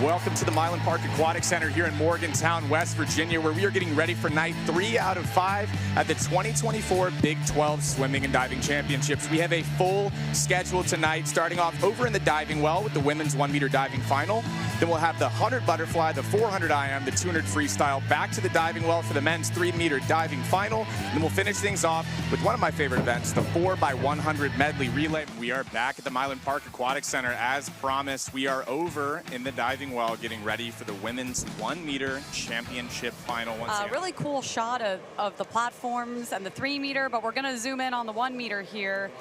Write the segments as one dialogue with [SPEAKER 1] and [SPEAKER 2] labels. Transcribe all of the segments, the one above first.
[SPEAKER 1] Welcome to the Milan Park Aquatic Center here in Morgantown, West Virginia, where we are getting ready for night 3 out of 5 at the 2024 Big 12 Swimming and Diving Championships. We have a full schedule tonight, starting off over in the diving well with the women's 1-meter diving final. Then we'll have the 100 butterfly, the 400 IM, the 200 freestyle, back to the diving well for the men's 3-meter diving final. And then we'll finish things off with one of my favorite events, the 4x100 medley relay. We are back at the Milan Park Aquatic Center. As promised, we are over in the diving well getting ready for the women's 1-meter championship final once again.
[SPEAKER 2] Really cool shot of the platforms and the 3-meter, but we're going to zoom in on the 1-meter here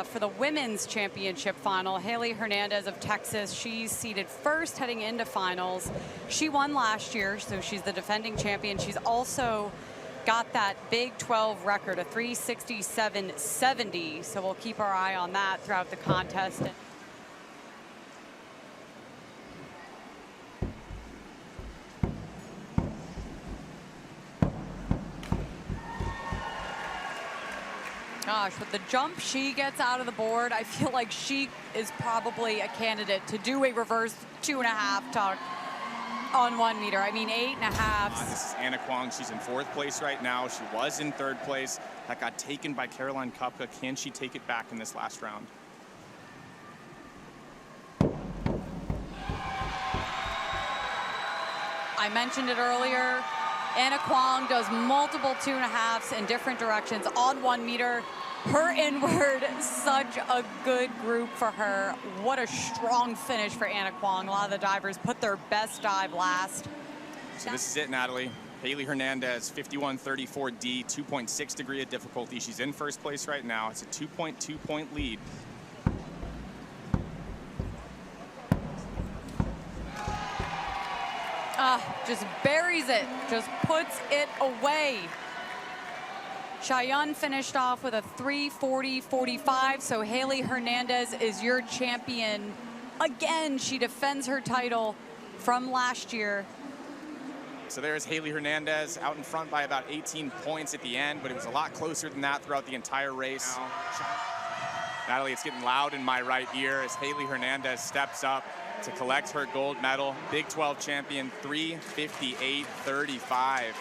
[SPEAKER 2] for the women's championship final. Haley Hernandez of Texas, she's seeded first heading into finals. She won last year, so she's the defending champion. She's also got that Big 12 record, a 367.70, so we'll keep our eye on that throughout the contest. Gosh, with the jump she gets out of the board, I feel like she is probably a candidate to do a reverse 2.5 tuck on 1-meter. I mean, 8.5.
[SPEAKER 1] This is Anna Kwong. She's in 4th place right now. She was in 3rd place. That got taken by Caroline Kupka. Can she take it back in this last round?
[SPEAKER 2] I mentioned it earlier. Anna Kwong does multiple 2.5s in different directions on 1-meter. Her inward, such a good group for her. What a strong finish for Anna Kwong. A lot of the divers put their best dive last.
[SPEAKER 1] So this is it, Natalie. Haley Hernandez, 51.34D, 2.6 degree of difficulty. She's in 1st place right now. It's a 2.2 point lead.
[SPEAKER 2] Just buries it, just puts it away. Cheyenne finished off with a 3:40.45, so Haley Hernandez is your champion. Again, she defends her title from last year.
[SPEAKER 1] So there's Haley Hernandez out in front by about 18 points at the end, but it was a lot closer than that throughout the entire race. Natalie, it's getting loud in my right ear as Haley Hernandez steps up to collect her gold medal. Big 12 champion, 3:58.35.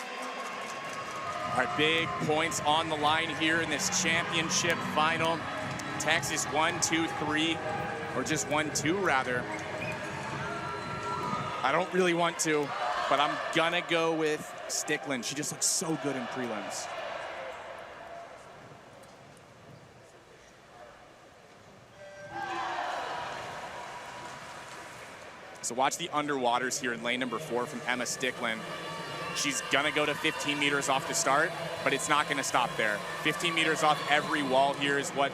[SPEAKER 1] All right, big points on the line here in this championship final. Texas 1, 2, 3, or just 1, 2 rather. I don't really want to, but I'm gonna go with Stickland. She just looks so good in prelims. So watch the underwaters here in lane number 4 from Emma Stickland. She's gonna go to 15 meters off the start, but it's not gonna stop there. 15 meters off every wall here is what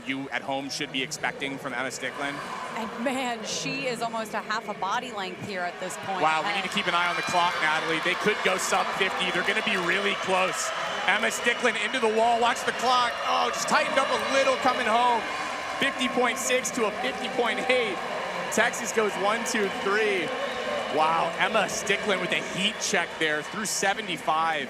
[SPEAKER 1] you at home should be expecting from Emma Stickland.
[SPEAKER 2] And man, she is almost a half a body length here at this point.
[SPEAKER 1] Wow, we need to keep an eye on the clock, Natalie. They could go sub 50. They're gonna be really close. Emma Stickland into the wall, watch the clock. Oh, just tightened up a little coming home. 50.6 to a 50.8. Texas goes 1, 2, 3. Wow, Emma Stickland with a heat check there through 75.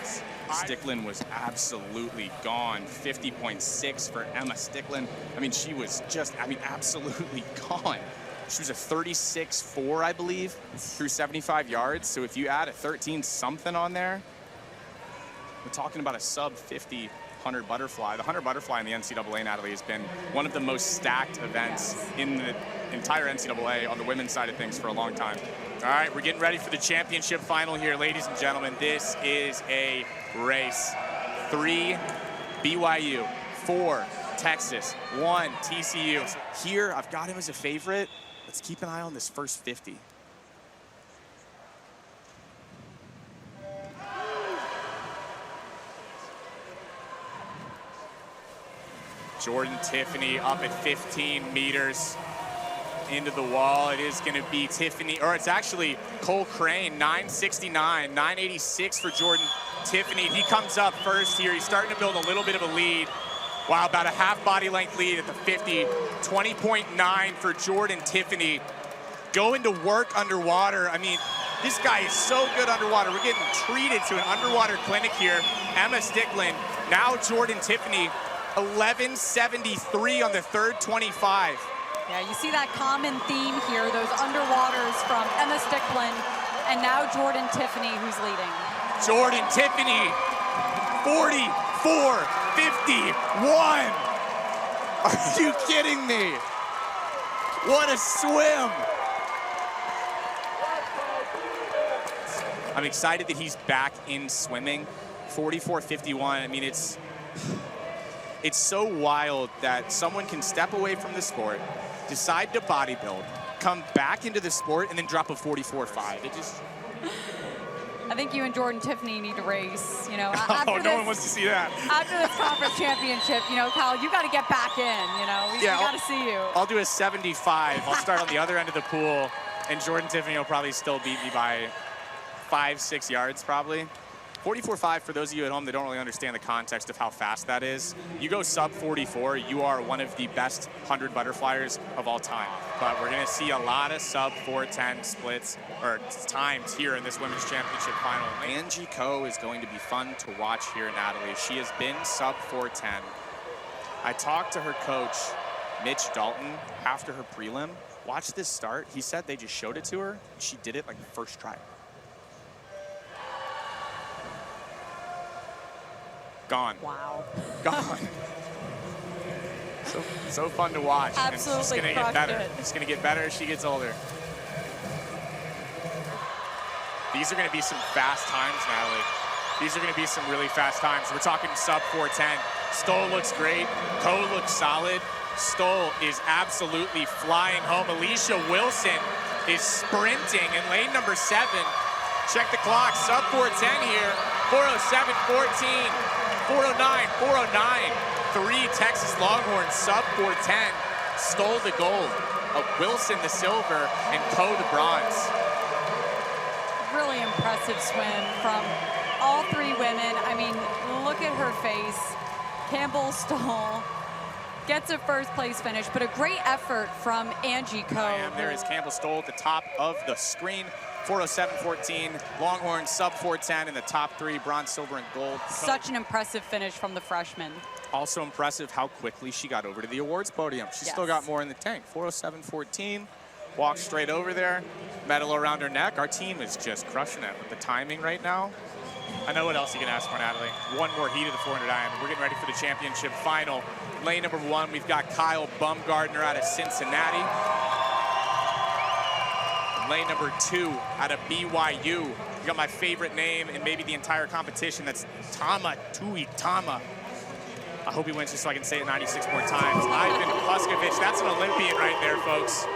[SPEAKER 1] Stickland was absolutely gone. 50.6 for Emma Stickland. I mean, she was just, absolutely gone. She was a 36.4, I believe, through 75 yards. So if you add a 13 something on there, we're talking about a sub 50 100 butterfly. The 100 butterfly in the NCAA, Natalie, has been one of the most stacked events in the entire NCAA on the women's side of things for a long time. All right, we're getting ready for the championship final here, ladies and gentlemen. This is a race. 3 BYU, 4 Texas, 1 TCU. Here, I've got him as a favorite. Let's keep an eye on this first 50. Jordan Tiffany up at 15 meters into the wall. It is going to be Tiffany, or it's actually Cole Crane, 969, 986 for Jordan Tiffany. He comes up first here. He's starting to build a little bit of a lead. Wow, about a half body length lead at the 50. 20.9 for Jordan Tiffany. Going to work underwater. I mean, this guy is so good underwater. We're getting treated to an underwater clinic here. Emma Stickland, now Jordan Tiffany, 11.73 on the third 25.
[SPEAKER 2] Yeah, you see that common theme here, those underwaters from Emma Stickland and now Jordan Tiffany, who's leading.
[SPEAKER 1] Jordan Tiffany, 44-51. Are you kidding me? What a swim. I'm excited that he's back in swimming. 44-51, I mean, it's so wild that someone can step away from the sport, decide to bodybuild, come back into the sport, and then drop a 44.5. It just...
[SPEAKER 2] I think you and Jordan Tiffany need to race, you know.
[SPEAKER 1] Oh, no one wants to see that.
[SPEAKER 2] After this conference championship, you know, Kyle, you got to get back in, you know. We got to see you.
[SPEAKER 1] I'll do a 75. I'll start on the other end of the pool, and Jordan Tiffany will probably still beat me by 5-6 yards, probably. 44.5, for those of you at home that don't really understand the context of how fast that is, you go sub 44, you are one of the best 100 butterflyers of all time. But we're going to see a lot of sub 4:10 splits, or times here in this women's championship final. Angie Ko is going to be fun to watch here, Natalie. She has been sub 4:10. I talked to her coach, Mitch Dalton, after her prelim. Watch this start. He said they just showed it to her. She did it like the first try. Gone.
[SPEAKER 2] Wow.
[SPEAKER 1] Gone. So fun to watch.
[SPEAKER 2] Absolutely.
[SPEAKER 1] It's gonna get better. It's gonna get better as she gets older. These are gonna be some fast times, Natalie. These are gonna be some really fast times. We're talking sub 4:10. Stoll looks great. Ko looks solid. Stoll is absolutely flying home. Alicia Wilson is sprinting in lane number 7. Check the clock, sub 4:10 here. 4:07.14. 4:09, 4:09. 3 Texas Longhorns, sub 4:10. Stole the gold. Wilson the silver, and Ko the bronze.
[SPEAKER 2] Really impressive swim from all 3 women. I mean, look at her face. Campbell Stoll gets a first place finish, but a great effort from Angie Ko.
[SPEAKER 1] There is Campbell Stoll at the top of the screen. 4:07.14, Longhorns sub 4:10 in the top 3, bronze, silver, and gold.
[SPEAKER 2] Such an impressive finish from the freshman.
[SPEAKER 1] Also impressive how quickly she got over to the awards podium. She's still got more in the tank. 4:07.14, walked straight over there, medal around her neck. Our team is just crushing it with the timing right now. I know what else you can ask for, Natalie. One more heat of the 400 IM. We're getting ready for the championship final. Lane number 1, we've got Kyle Bumgardner out of Cincinnati. Lane number 2 out of BYU. You got my favorite name in maybe the entire competition. That's Tama Tuitama. I hope he wins just so I can say it 96 more times. Ivan Puskovich, that's an Olympian right there, folks.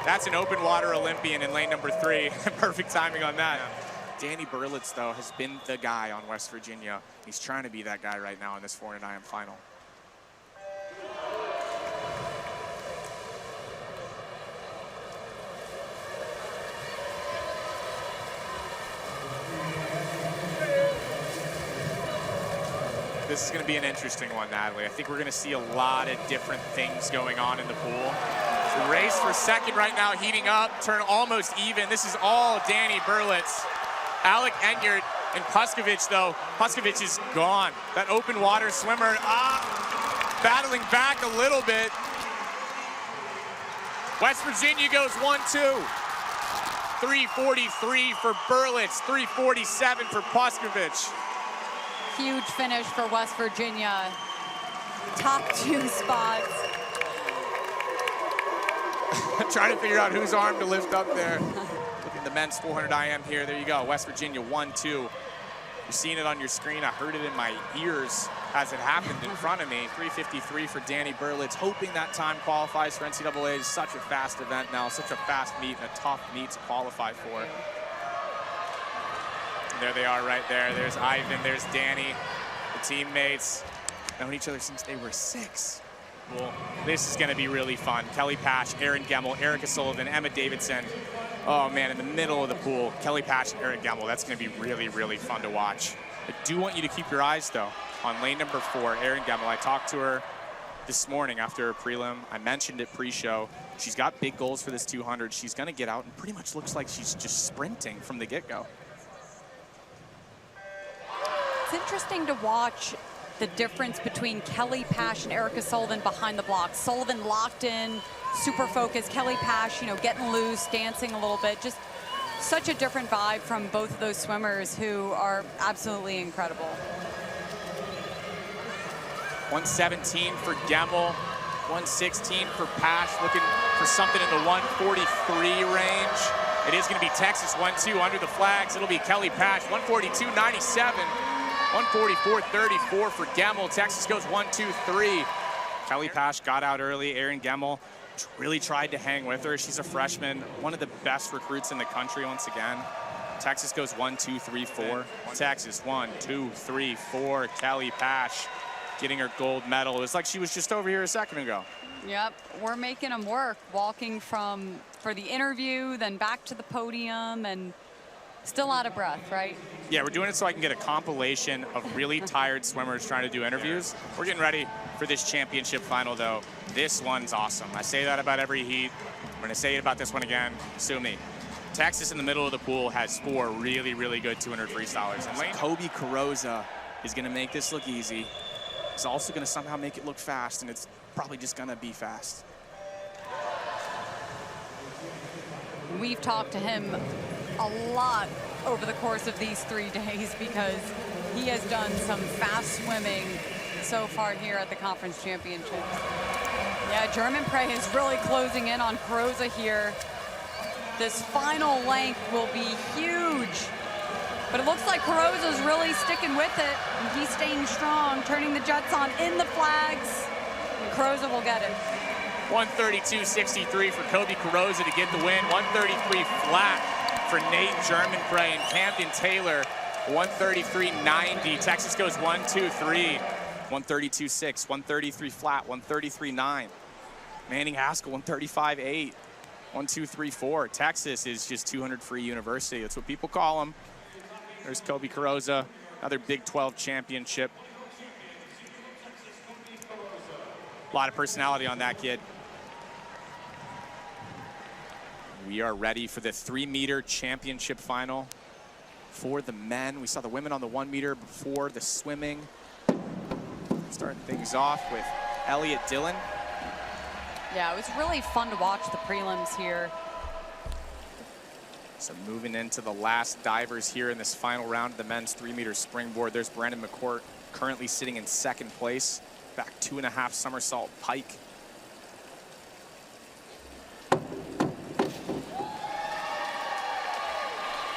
[SPEAKER 1] That's an open water Olympian in lane number 3. Perfect timing on that. Danny Berlitz, though, has been the guy on West Virginia. He's trying to be that guy right now in this 400 IM final. This is going to be an interesting one, Natalie. I think we're going to see a lot of different things going on in the pool. The race for second right now heating up, turn almost even. This is all Danny Berlitz. Alec Enyart and Puskovich, though. Puskovich is gone. That open water swimmer, battling back a little bit. West Virginia goes 1-2. 3:43 for Berlitz, 3:47 for Puskovich.
[SPEAKER 2] Huge finish for West Virginia. Top 2 spots.
[SPEAKER 1] Trying to figure out whose arm to lift up there. Look at the men's 400 IM here. There you go. West Virginia 1-2. You're seeing it on your screen. I heard it in my ears as it happened in front of me. 3:53 for Danny Berlitz. Hoping that time qualifies for NCAA. It's such a fast event now. Such a fast meet and a tough meet to qualify for. There they are right there. There's Ivan, there's Danny, the teammates. Known each other since they were 6. Well, this is gonna be really fun. Kelly Patch, Erin Gemmel, Erica Sullivan, Emma Davidson. Oh man, in the middle of the pool, Kelly Patch and Erin Gemmel. That's gonna be really, really fun to watch. I do want you to keep your eyes though on lane number 4, Erin Gemmel. I talked to her this morning after her prelim. I mentioned it pre-show. She's got big goals for this 200. She's gonna get out and pretty much looks like she's just sprinting from the get-go.
[SPEAKER 2] It's interesting to watch the difference between Kelly Pash and Erica Sullivan behind the block. Sullivan locked in, super focused. Kelly Pash, you know, getting loose, dancing a little bit. Just such a different vibe from both of those swimmers who are absolutely incredible.
[SPEAKER 1] 117 for Gemmel, 116 for Pash, looking for something in the 143 range. It is going to be Texas 1-2 under the flags. It'll be Kelly Pash, 142.97, 144.34 for Gemmel. Texas goes 1-2-3. Kelly Pash got out early. Erin Gemmel really tried to hang with her. She's a freshman, one of the best recruits in the country once again. Texas goes 1-2-3-4. Texas 1-2-3-4. Kelly Pash getting her gold medal. It was like she was just over here a second ago.
[SPEAKER 2] Yep, we're making them work, walking for the interview, then back to the podium, and still out of breath, right?
[SPEAKER 1] Yeah, we're doing it so I can get a compilation of really tired swimmers trying to do interviews. We're getting ready for this championship final, though. This one's awesome. I say that about every heat. I'm gonna say it about this one again. Sue me. Texas in the middle of the pool has 4 really, really good 200 freestylers. And Kobe Carrozza is gonna make this look easy. He's also gonna somehow make it look fast, and it's probably just gonna be fast.
[SPEAKER 2] We've talked to him a lot over the course of these 3 days because he has done some fast swimming so far here at the conference championships. Yeah, German Prey is really closing in on Carrozza here. This final length will be huge. But it looks like Carrozza's really sticking with it. And he's staying strong, turning the jets on in the flags. And Carrozza will get it.
[SPEAKER 1] 132.63 for Kobe Carrozza to get the win. 133 flat for Nate Germonprez and Camden Taylor. 133.90. Texas goes 1-2-3. 132.6. 133 flat. 133.9. Manning Haskell 135.8. 1-2-3-4. Texas is just 200 free university. That's what people call them. There's Kobe Carrozza, another Big 12 championship. A lot of personality on that kid. We are ready for the 3-meter championship final for the men. We saw the women on the 1 meter before the swimming. Starting things off with Elliott Dillon.
[SPEAKER 2] Yeah, it was really fun to watch the prelims here.
[SPEAKER 1] So moving into the last divers here in this final round of the men's 3-meter springboard. There's Brandon McCourt currently sitting in 2nd place. Back 2.5 somersault pike.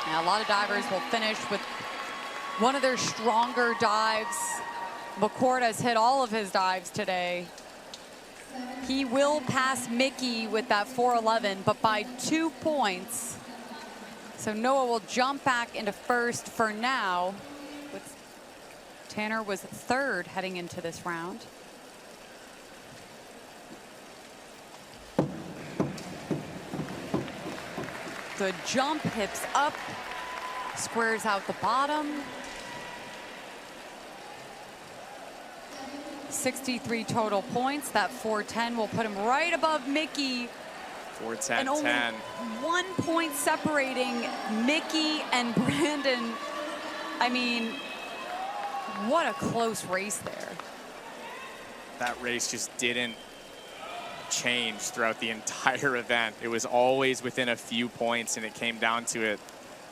[SPEAKER 2] Now, a lot of divers will finish with one of their stronger dives. McCourt has hit all of his dives today. He will pass Mickey with that 4.11, but by 2 points. So Noah will jump back into 1st for now. Tanner was 3rd heading into this round. Good jump, hips up, squares out the bottom. 63 total points. That 410 will put him right above Mickey.
[SPEAKER 1] 410,
[SPEAKER 2] and only
[SPEAKER 1] 10.
[SPEAKER 2] 1 point separating Mickey and Brandon. I mean, what a close race there.
[SPEAKER 1] That race just didn't change throughout the entire event. It was always within a few points, and it came down to it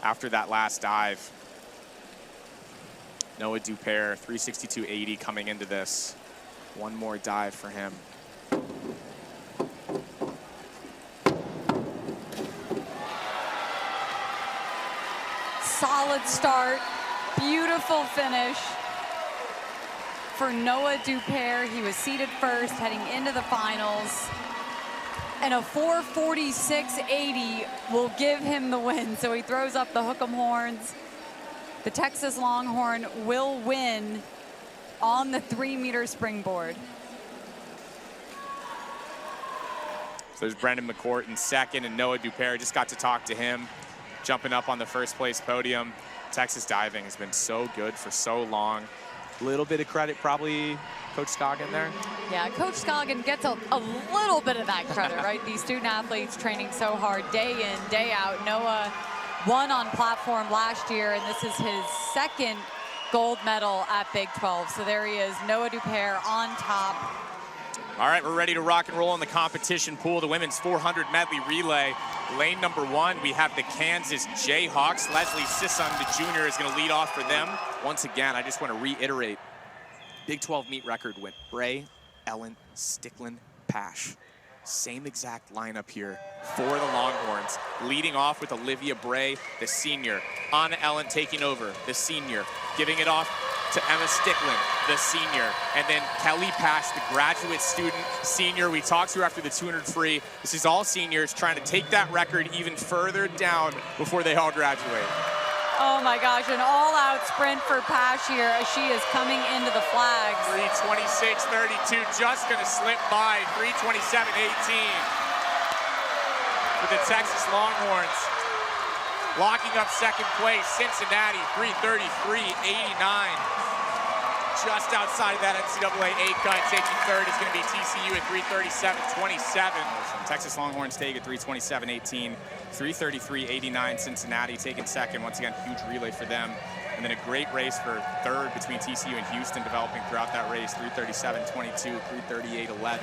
[SPEAKER 1] after that last dive. Noah Dupere, 362.80 coming into this. One more dive for him.
[SPEAKER 2] Solid start, beautiful finish for Noah Dupere. He was seated 1st heading into the finals. And a 446.80 will give him the win. So he throws up the hook'em horns. The Texas Longhorn will win on the 3-meter springboard.
[SPEAKER 1] So there's Brandon McCourt in 2nd, and Noah Dupere. Just got to talk to him, jumping up on the 1st place podium. Texas diving has been so good for so long. A little bit of credit, probably, Coach Scoggin there.
[SPEAKER 2] Yeah, Coach Scoggin gets a little bit of that credit, right? These student athletes training so hard day in, day out. Noah won on platform last year, and this is his 2nd gold medal at Big 12. So there he is, Noah Dupere on top.
[SPEAKER 1] All right, we're ready to rock and roll in the competition pool. The women's 400 medley relay. Lane number 1, we have the Kansas Jayhawks. Leslie Sisson, the junior, is going to lead off for them. Once again, I just want to reiterate, Big 12 meet record went Bray, Ellen, Stickland, Pash. Same exact lineup here for the Longhorns. Leading off with Olivia Bray, the senior. Anna Ellen taking over, the senior. Giving it off to Emma Stickland, the senior. And then Kelly Pash, the graduate student, senior. We talked to her after the 200 free. This is all seniors trying to take that record even further down before they all graduate.
[SPEAKER 2] Oh my gosh, an all-out sprint for Pash here as she is coming into the flags.
[SPEAKER 1] 3:26.32, just gonna slip by. 3:27.18 for the Texas Longhorns. Locking up second place, Cincinnati, 3:33.89. Just outside of that NCAA A cut, taking third is gonna be TCU at 3:37.27. Texas Longhorns take at 3:27.18. 3:33.89 Cincinnati taking second. Once again, huge relay for them. And then a great race for third between TCU and Houston developing throughout that race. 3:37.22, 3:38.11.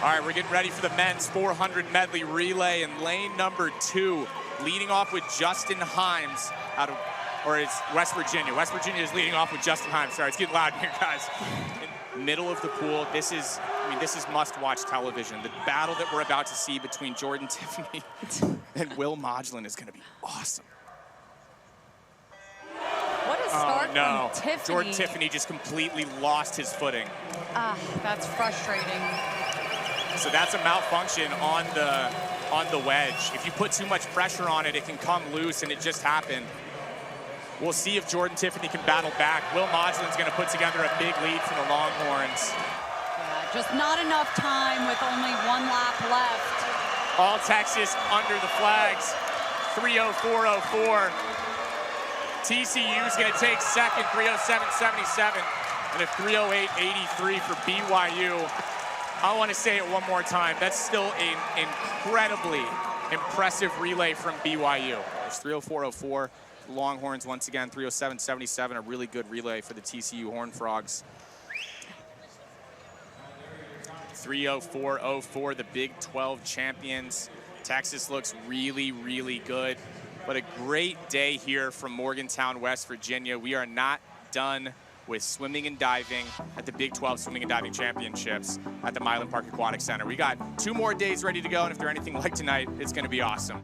[SPEAKER 1] All right, we're getting ready for the men's 400 medley relay in lane number 2. Leading off with Justin Himes out of, or it's West Virginia. West Virginia is leading off with Justin Himes. Sorry, it's getting loud here, guys. In middle of the pool, this is must-watch television. The battle that we're about to see between Jordan Tiffany and Will Modglin is going to be awesome.
[SPEAKER 2] What a start
[SPEAKER 1] no.
[SPEAKER 2] from Tiffany.
[SPEAKER 1] Jordan Tiffany just completely lost his footing.
[SPEAKER 2] That's frustrating.
[SPEAKER 1] So that's a malfunction on the wedge. If you put too much pressure on it, it can come loose, and it just happened. We'll see if Jordan Tiffany can battle back. Will Modglin's going to put together a big lead for the Longhorns.
[SPEAKER 2] Yeah, just not enough time with only 1 lap left.
[SPEAKER 1] All Texas under the flags. 3:04.04. TCU's going to take second, 3:07.77, and a 3:08.83 for BYU. I want to say it one more time. That's still an incredibly impressive relay from BYU. It's 3:04.04. Longhorns once again, 3:07.77. A really good relay for the TCU Horned Frogs. 3:04.04. The Big 12 champions. Texas looks really, really good. But a great day here from Morgantown, West Virginia. We are not done with swimming and diving at the Big 12 Swimming and Diving Championships at the Milan Park Aquatic Center. We got 2 more days ready to go, and if they're anything like tonight, it's going to be awesome.